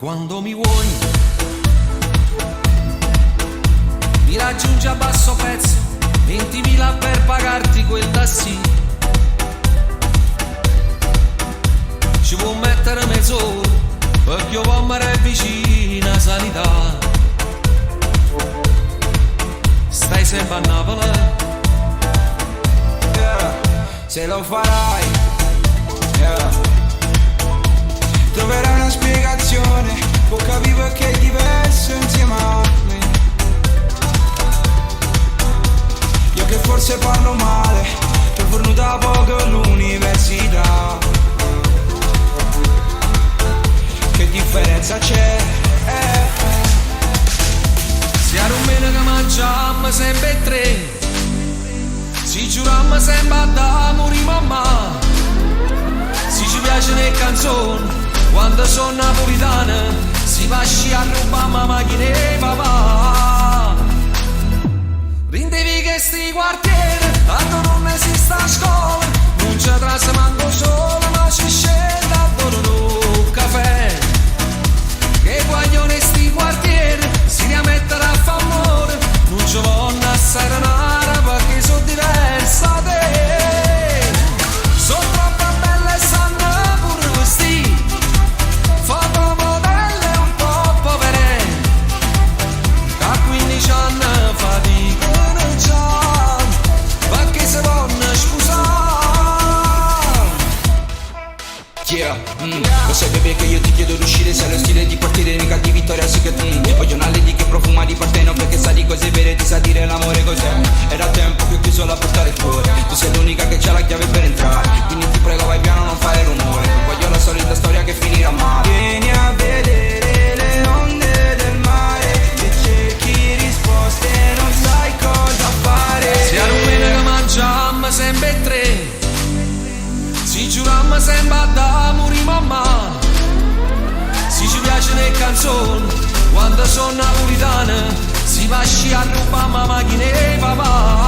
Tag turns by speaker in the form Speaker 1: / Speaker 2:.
Speaker 1: Quando mi vuoi, mi raggiungi a basso prezzo, 20.000 per pagarti quel taxi. Ci può mettere mezz'ora, perché io voglio andare vicina sanità. Stai sempre a Napoli,
Speaker 2: yeah. Se lo farai, yeah. Troverai una spiegazione, può capire perché è diverso insieme a me. Io che forse parlo male, che ho fornuto da poco all'università. Che differenza c'è?
Speaker 1: sia rumeno che mangiamo sempre tre, si giuriamo sempre da morire mamma. Si ci piace le canzoni, quando sono napolitana, si va a sci a rubare ma macchine e papà. Rindevi che sti quartieri, tanto non esiste a scuola, non c'è traccia manco solo, ma ci scende a un caffè. Che guaglione sti quartieri, si rimetterà a fa amore, non ci voglio a serenare perché sono diversa da te. Sono troppo belle e sanno pure questi, fotomodelle un po' povere, che a 15 anni faticano già, perché se vogliono scusare.
Speaker 2: Yeah, lo sai bebè che io ti chiedo di uscire, sei lo stile di quartiere mica di Vittoria Secret. Voglio una lady che profuma di parteno, perché sa di cose vere, ti sa dire l'amore cos'è. Era tempo che ho chiuso la porta del cuore, tu sei l'unica che c'ha la chiave per entrare, quindi ti prego vai piano, non fare rumore, voglio la solita storia che finirà male. Vieni a vedere le onde del mare, se cerchi risposte non sai cosa fare.
Speaker 1: Sia rumeno che mangiamo sempre tre, si giuriamo sempre da morire mamma. Si ci piace le canzoni, quando sono napolitana, si va a sci a rubare ma macchine e papà.